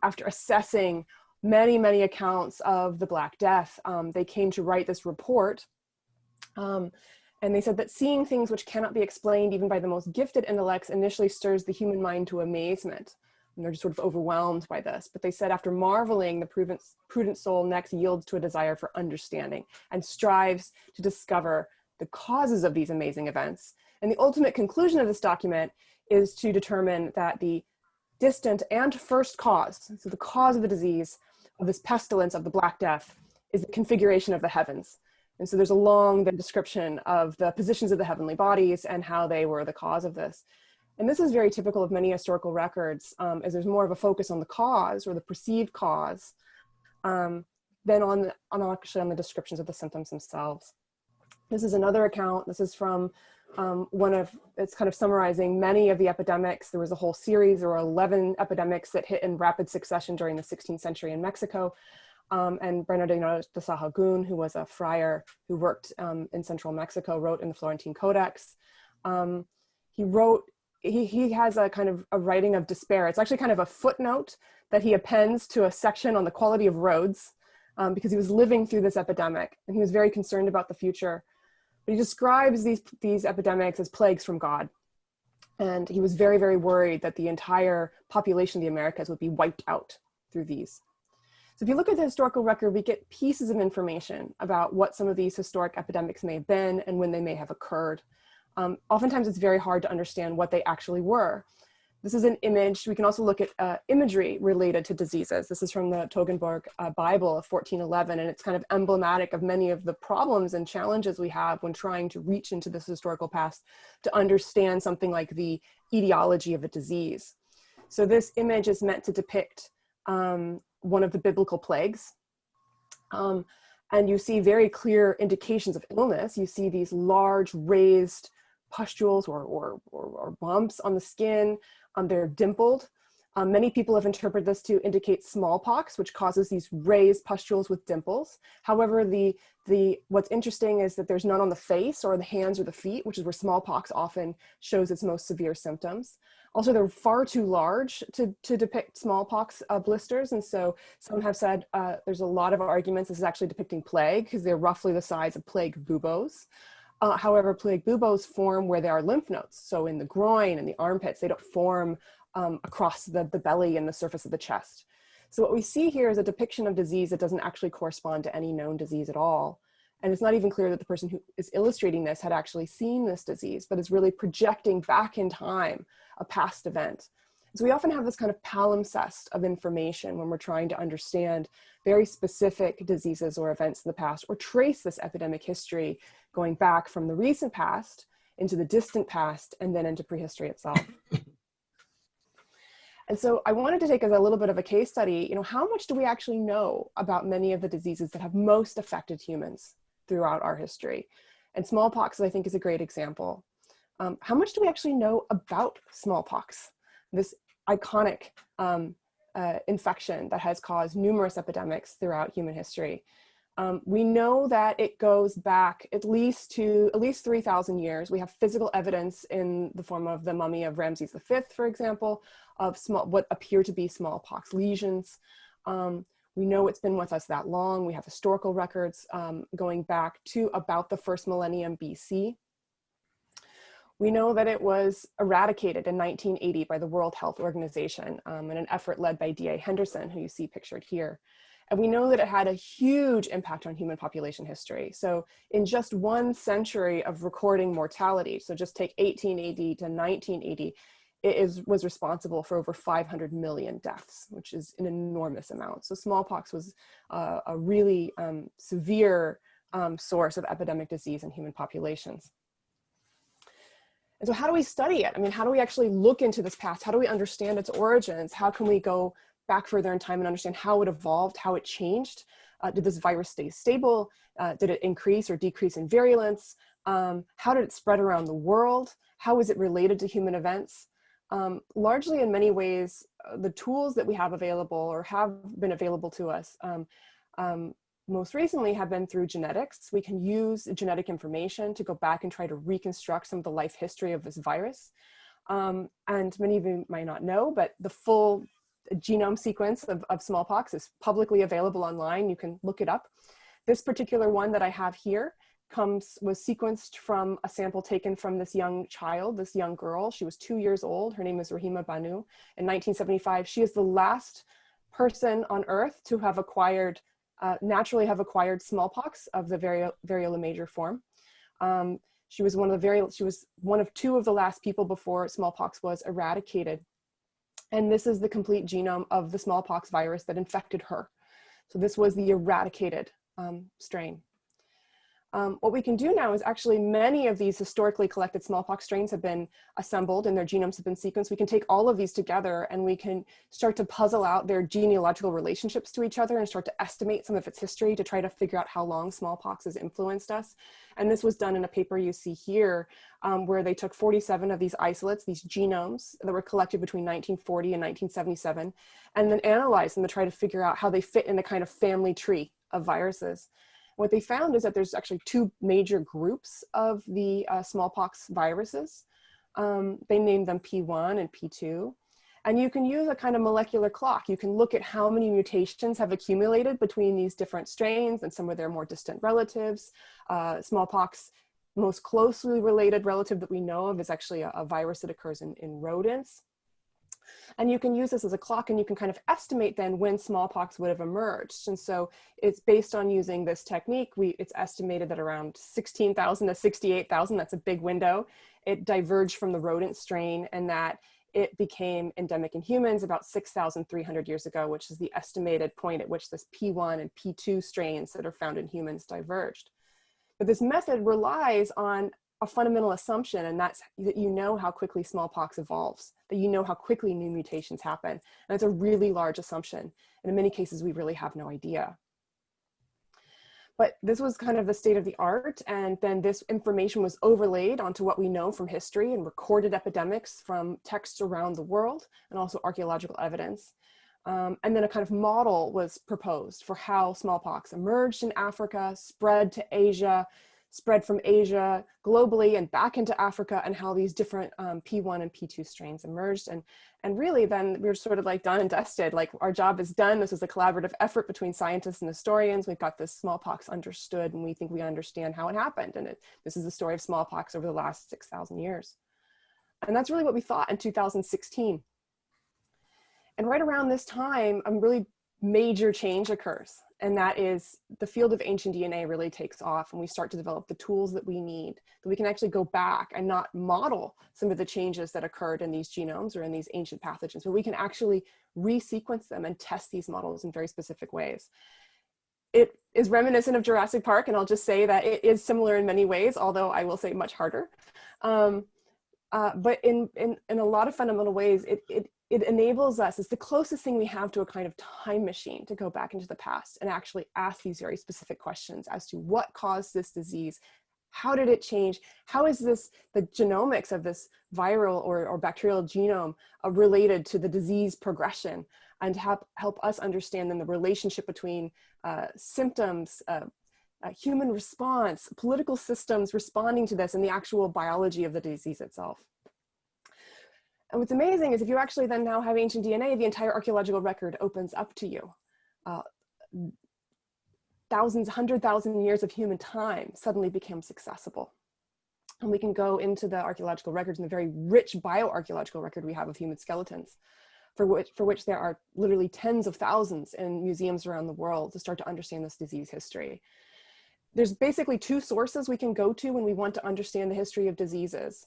After assessing many, many accounts of the Black Death, they came to write this report. And they said that seeing things which cannot be explained even by the most gifted intellects initially stirs the human mind to amazement. And they're just sort of overwhelmed by this. But they said after marveling, the prudent soul next yields to a desire for understanding and strives to discover the causes of these amazing events. And the ultimate conclusion of this document is to determine that the distant and first cause, so the cause of the disease, of this pestilence of the Black Death, is the configuration of the heavens. And so there's a long description of the positions of the heavenly bodies and how they were the cause of this. And this is very typical of many historical records, as there's more of a focus on the cause or the perceived cause than actually on the descriptions of the symptoms themselves. This is another account. This is from it's kind of summarizing many of the epidemics. There was a whole series, there were 11 epidemics that hit in rapid succession during the 16th century in Mexico. And Bernardino de Sahagún, who was a friar who worked in central Mexico, wrote in the Florentine Codex. He has a kind of a writing of despair. It's actually kind of a footnote that he appends to a section on the quality of roads because he was living through this epidemic and he was very concerned about the future. But he describes these epidemics as plagues from God. And he was very, very worried that the entire population of the Americas would be wiped out through these. So if you look at the historical record, we get pieces of information about what some of these historic epidemics may have been and when they may have occurred. Oftentimes it's very hard to understand what they actually were. This is an image. We can also look at imagery related to diseases. This is from the Toggenburg Bible of 1411, and it's kind of emblematic of many of the problems and challenges we have when trying to reach into this historical past to understand something like the etiology of a disease. So this image is meant to depict one of the biblical plagues. And you see very clear indications of illness. You see these large raised pustules or bumps on the skin. They're dimpled. Many people have interpreted this to indicate smallpox, which causes these raised pustules with dimples. However, what's interesting is that there's none on the face or the hands or the feet, which is where smallpox often shows its most severe symptoms. Also, they're far too large to depict smallpox blisters. And so some have said there's a lot of arguments this is actually depicting plague because they're roughly the size of plague buboes. However, plague buboes form where there are lymph nodes. So in the groin and the armpits, they don't form across the belly and the surface of the chest. So what we see here is a depiction of disease that doesn't actually correspond to any known disease at all. And it's not even clear that the person who is illustrating this had actually seen this disease, but is really projecting back in time a past event. So we often have this kind of palimpsest of information when we're trying to understand very specific diseases or events in the past, or trace this epidemic history going back from the recent past into the distant past and then into prehistory itself. And so I wanted to take as a little bit of a case study, how much do we actually know about many of the diseases that have most affected humans throughout our history? And smallpox, I think, is a great example. How much do we actually know about smallpox? This iconic infection that has caused numerous epidemics throughout human history. We know that it goes back at least 3,000 years. We have physical evidence in the form of the mummy of Ramses V, for example, of what appear to be smallpox lesions. We know it's been with us that long. We have historical records going back to about the first millennium BC. We know that it was eradicated in 1980 by the World Health Organization in an effort led by D.A. Henderson, who you see pictured here. And we know that it had a huge impact on human population history. So in just 1 century of recording mortality, so just take 1880 to 1980, it was responsible for over 500 million deaths, which is an enormous amount. So smallpox was a really severe source of epidemic disease in human populations. And so how do we study it? I mean, how do we actually look into this past? How do we understand its origins? How can we go back further in time and understand how it evolved, how it changed? Did this virus stay stable? Did it increase or decrease in virulence? How did it spread around the world? How is it related to human events? Largely in many ways, the tools that we have available or have been available to us most recently have been through genetics. We can use genetic information to go back and try to reconstruct some of the life history of this virus. And many of you might not know, but the full genome sequence of smallpox is publicly available online. You can look it up. This particular one that I have here was sequenced from a sample taken from this young child, this young girl. She was 2 years old. Her name is Rahima Banu. In 1975, she is the last person on Earth to have naturally have acquired smallpox of the variola major form. She was one of 2 of the last people before smallpox was eradicated. And this is the complete genome of the smallpox virus that infected her. So this was the eradicated strain. What we can do now is actually many of these historically collected smallpox strains have been assembled and their genomes have been sequenced. We can take all of these together and we can start to puzzle out their genealogical relationships to each other and start to estimate some of its history to try to figure out how long smallpox has influenced us. And this was done in a paper you see here where they took 47 of these isolates, these genomes that were collected between 1940 and 1977, and then analyzed them to try to figure out how they fit in a kind of family tree of viruses. What they found is that there's actually 2 major groups of the smallpox viruses. They named them P1 and P2. And you can use a kind of molecular clock. You can look at how many mutations have accumulated between these different strains and some of their more distant relatives. Smallpox, most closely related relative that we know of is actually a virus that occurs in rodents. And you can use this as a clock and you can kind of estimate then when smallpox would have emerged. And so it's based on using this technique. It's estimated that around 16,000 to 68,000, that's a big window. It diverged from the rodent strain and that it became endemic in humans about 6,300 years ago, which is the estimated point at which this P1 and P2 strains that are found in humans diverged. But this method relies on a fundamental assumption, and that's that you know how quickly smallpox evolves, that you know how quickly new mutations happen. And it's a really large assumption. And in many cases, we really have no idea. But this was kind of the state of the art. And then this information was overlaid onto what we know from history and recorded epidemics from texts around the world and also archaeological evidence. And then a kind of model was proposed for how smallpox emerged in Africa, spread to Asia, spread from Asia globally and back into Africa, and how these different P1 and P2 strains emerged. And really then we were sort of like done and dusted, like our job is done. This is a collaborative effort between scientists and historians. We've got this smallpox understood and we think we understand how it happened. And this is the story of smallpox over the last 6,000 years. And that's really what we thought in 2016. And right around this time, a really major change occurs. And that is the field of ancient DNA really takes off and we start to develop the tools that we need, that we can actually go back and not model some of the changes that occurred in these genomes or in these ancient pathogens, but we can actually resequence them and test these models in very specific ways. It is reminiscent of Jurassic Park, and I'll just say that it is similar in many ways, although I will say much harder. But in a lot of fundamental ways, it enables us, it's the closest thing we have to a kind of time machine to go back into the past and actually ask these very specific questions as to what caused this disease, How did it change? How is this, the genomics of this viral or bacterial genome related to the disease progression, and help us understand then the relationship between symptoms, human response, political systems responding to this, and the actual biology of the disease itself. And what's amazing is if you actually then now have ancient DNA, the entire archaeological record opens up to you. Thousands, 100,000 years of human time suddenly becomes accessible. And we can go into the archaeological records and the very rich bioarchaeological record we have of human skeletons, for which there are literally tens of thousands in museums around the world to start to understand this disease history. There's basically two sources we can go to when we want to understand the history of diseases.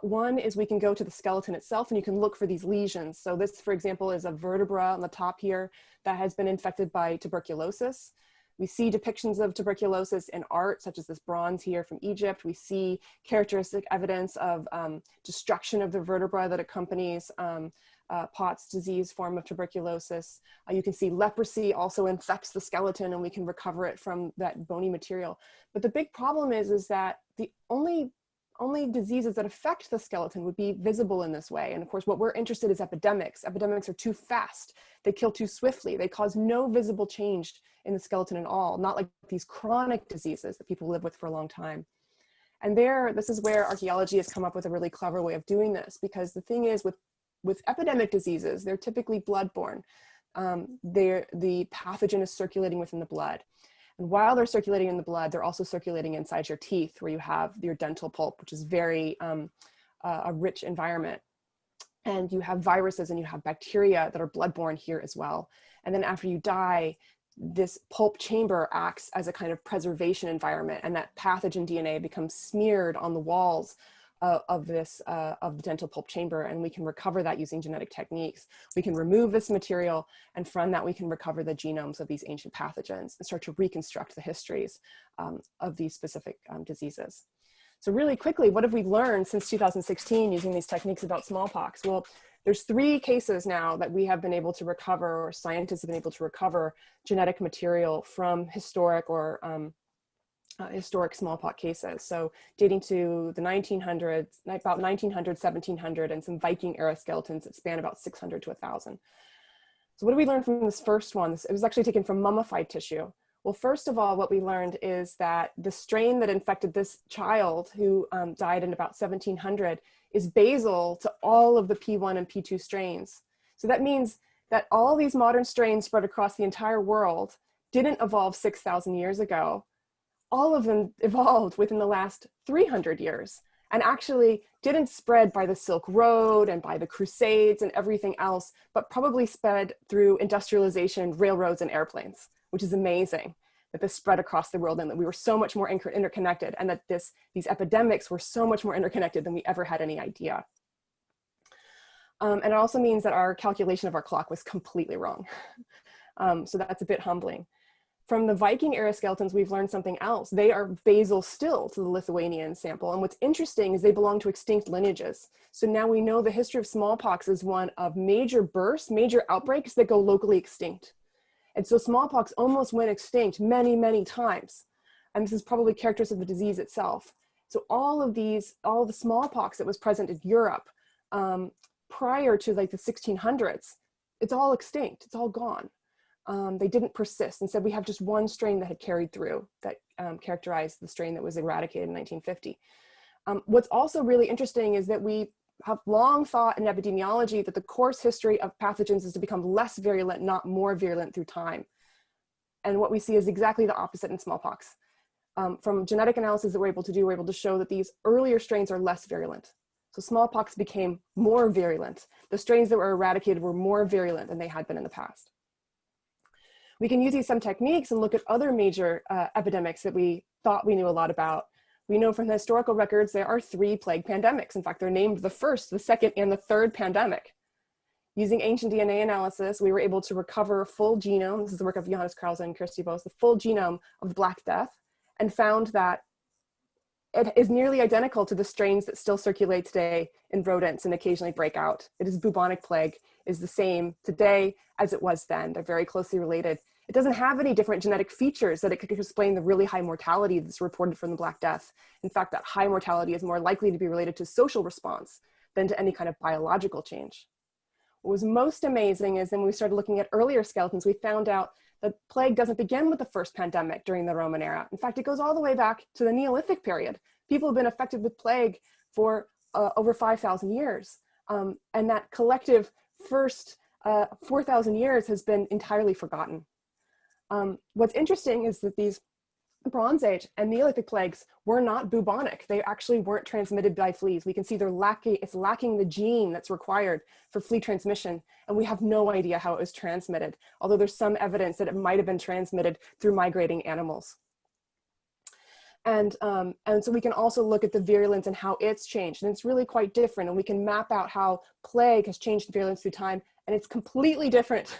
One is we can go to the skeleton itself, and you can look for these lesions. So this, for example, is a vertebra on the top here that has been infected by tuberculosis. We see depictions of tuberculosis in art, such as this bronze here from Egypt. We see characteristic evidence of destruction of the vertebra that accompanies Pott's disease form of tuberculosis. You can see leprosy also infects the skeleton, and we can recover it from that bony material. But the big problem is that the only diseases that affect the skeleton would be visible in this way. And of course, what we're interested in is epidemics. Epidemics are too fast. They kill too swiftly. They cause no visible change in the skeleton at all, not like these chronic diseases that people live with for a long time. And this is where archaeology has come up with a really clever way of doing this, because the thing is with epidemic diseases, they're typically bloodborne. The pathogen is circulating within the blood. And while they're circulating in the blood, they're also circulating inside your teeth, where you have your dental pulp, which is very a rich environment. And you have viruses and you have bacteria that are bloodborne here as well. And then after you die, this pulp chamber acts as a kind of preservation environment, and that pathogen DNA becomes smeared on the walls of the dental pulp chamber, and we can recover that using genetic techniques. We can remove this material, and from that we can recover the genomes of these ancient pathogens and start to reconstruct the histories of these specific diseases. So really quickly, what have we learned since 2016 using these techniques about smallpox? Well, there's 3 cases now that we have been able to recover, or scientists have been able to recover genetic material from historic or historic smallpox cases. So dating to the 1900s, about 1900, 1700, and some Viking era skeletons that span about 600 to 1,000. So what did we learn from this first one? It was actually taken from mummified tissue. Well, first of all, what we learned is that the strain that infected this child who died in about 1700 is basal to all of the P1 and P2 strains. So that means that all these modern strains spread across the entire world didn't evolve 6,000 years ago. All of them evolved within the last 300 years, and actually didn't spread by the Silk Road and by the Crusades and everything else, but probably spread through industrialization, railroads, and airplanes, which is amazing that this spread across the world and that we were so much more interconnected, and that these epidemics were so much more interconnected than we ever had any idea. And it also means that our calculation of our clock was completely wrong. So that's a bit humbling. From the Viking era skeletons, we've learned something else. They are basal still to the Lithuanian sample. And what's interesting is they belong to extinct lineages. So now we know the history of smallpox is one of major bursts, major outbreaks that go locally extinct. And so smallpox almost went extinct many, many times. And this is probably characteristic of the disease itself. So all the smallpox that was present in Europe prior to like the 1600s, it's all extinct, it's all gone. They didn't persist. Instead, we have just one strain that had carried through that characterized the strain that was eradicated in 1950. What's also really interesting is that we have long thought in epidemiology that the course history of pathogens is to become less virulent, not more virulent through time. And what we see is exactly the opposite in smallpox. From genetic analysis that we're able to do, we're able to show that these earlier strains are less virulent. So smallpox became more virulent. The strains that were eradicated were more virulent than they had been in the past. We can use these some techniques and look at other major epidemics that we thought we knew a lot about. We know from the historical records there are 3 plague pandemics. In fact, they're named the first, the second, and the third pandemic. Using ancient DNA analysis, we were able to recover a full genome. This is the work of Johannes Krause and Kirsty Bose, the full genome of the Black Death, and found that it is nearly identical to the strains that still circulate today in rodents and occasionally break out. It is bubonic plague, is the same today as it was then. They're very closely related. It doesn't have any different genetic features that it could explain the really high mortality that's reported from the Black Death. In fact, that high mortality is more likely to be related to social response than to any kind of biological change. What was most amazing is then when we started looking at earlier skeletons, we found out that plague doesn't begin with the first pandemic during the Roman era. In fact, it goes all the way back to the Neolithic period. People have been affected with plague for over 5,000 years. And that collective first 4,000 years has been entirely forgotten. What's interesting is that these Bronze Age and Neolithic plagues were not bubonic. They actually weren't transmitted by fleas. We can see it's lacking the gene that's required for flea transmission, and we have no idea how it was transmitted, although there's some evidence that it might have been transmitted through migrating animals. And so we can also look at the virulence and how it's changed, and it's really quite different, and we can map out how plague has changed the virulence through time, and it's completely different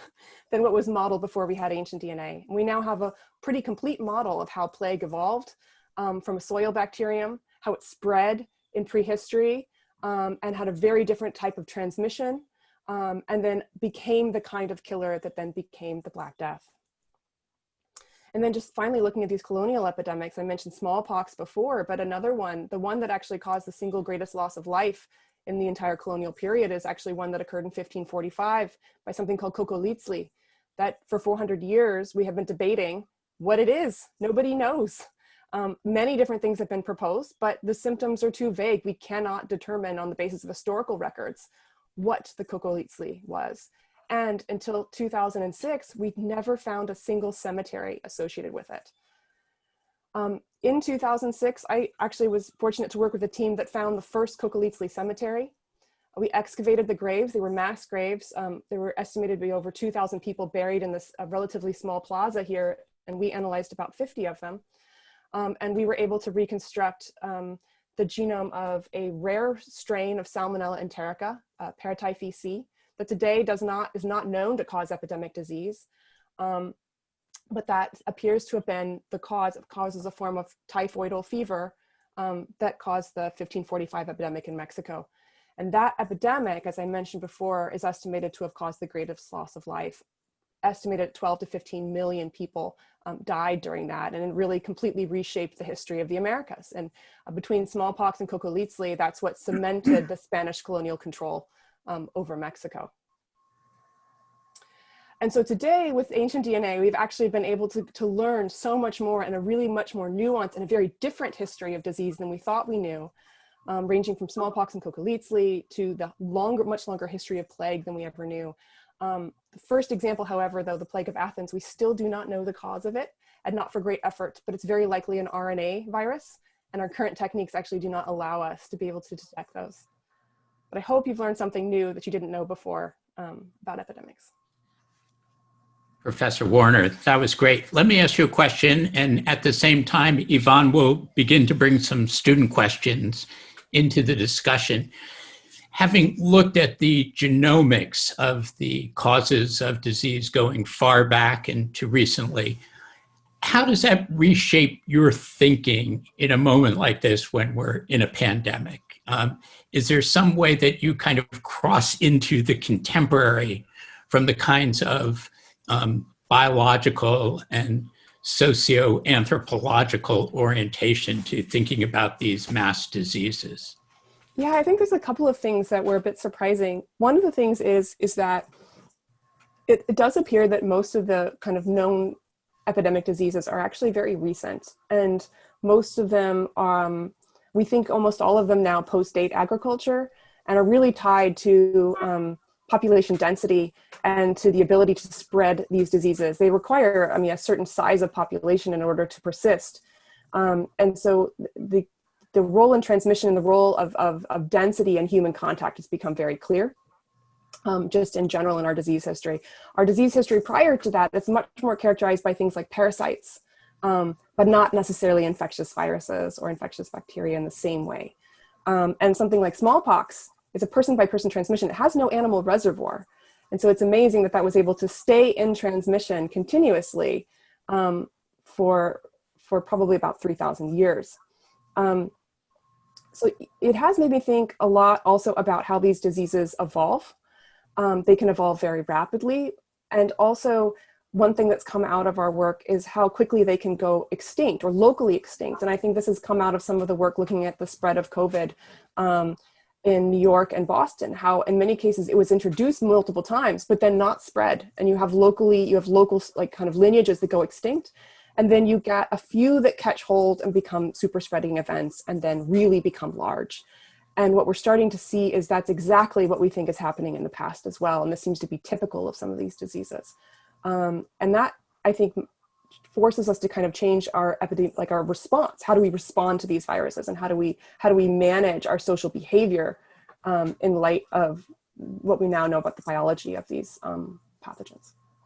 than what was modeled before we had ancient DNA. And we now have a pretty complete model of how plague evolved from a soil bacterium, how it spread in prehistory, and had a very different type of transmission, and then became the kind of killer that then became the Black Death. And then just finally looking at these colonial epidemics, I mentioned smallpox before, but another one, the one that actually caused the single greatest loss of life in the entire colonial period is actually one that occurred in 1545 by something called Kokolitzli, that for 400 years we have been debating what it is. Nobody knows. Many different things have been proposed, but the symptoms are too vague. We cannot determine on the basis of historical records what the Kokolitzli was. And until 2006, we've never found a single cemetery associated with it. In 2006, I actually was fortunate to work with a team that found the first Kokolitzli cemetery. We excavated the graves. They were mass graves. There were estimated to be over 2,000 people buried in this relatively small plaza here, and we analyzed about 50 of them. And we were able to reconstruct the genome of a rare strain of Salmonella enterica, Paratyphi C, that today is not known to cause epidemic disease. But that appears to have been the causes a form of typhoidal fever that caused the 1545 epidemic in Mexico. And that epidemic, as I mentioned before, is estimated to have caused the greatest loss of life. Estimated 12 to 15 million people died during that, and it really completely reshaped the history of the Americas. And between smallpox and Kokolitzli, that's what cemented the Spanish colonial control over Mexico. And so today with ancient DNA, we've actually been able to learn so much more and a really much more nuanced and a very different history of disease than we thought we knew, ranging from smallpox and Kokolitzli to the much longer history of plague than we ever knew. The first example, however, though, the plague of Athens, we still do not know the cause of it, and not for great effort, but it's very likely an RNA virus, and our current techniques actually do not allow us to be able to detect those. But I hope you've learned something new that you didn't know before about epidemics. Professor Warner, that was great. Let me ask you a question, and at the same time, Yvonne will begin to bring some student questions into the discussion. Having looked at the genomics of the causes of disease going far back and to recently, how does that reshape your thinking in a moment like this when we're in a pandemic? Is there some way that you kind of cross into the contemporary from the kinds of biological and socio-anthropological orientation to thinking about these mass diseases? Yeah, I think there's a couple of things that were a bit surprising. One of the things is that it does appear that most of the kind of known epidemic diseases are actually very recent. And most of them, we think almost all of them now post-date agriculture and are really tied to population density and to the ability to spread these diseases. They require, a certain size of population in order to persist. And so the role in transmission and the role of density and human contact has become very clear, just in general in our disease history. Our disease history prior to that, it's much more characterized by things like parasites, but not necessarily infectious viruses or infectious bacteria in the same way. And something like smallpox is a person-by-person transmission. It has no animal reservoir. And so it's amazing that that was able to stay in transmission continuously for probably about 3,000 years. So it has made me think a lot also about how these diseases evolve. They can evolve very rapidly. And also one thing that's come out of our work is how quickly they can go extinct or locally extinct. And I think this has come out of some of the work looking at the spread of COVID in New York and Boston, how in many cases it was introduced multiple times, but then not spread. And you have local like kind of lineages that go extinct. And then you get a few that catch hold and become super spreading events and then really become large. And what we're starting to see is that's exactly what we think is happening in the past as well. And this seems to be typical of some of these diseases. And that, I think, forces us to kind of change our our response. How do we respond to these viruses, and how do we manage our social behavior in light of what we now know about the biology of these pathogens?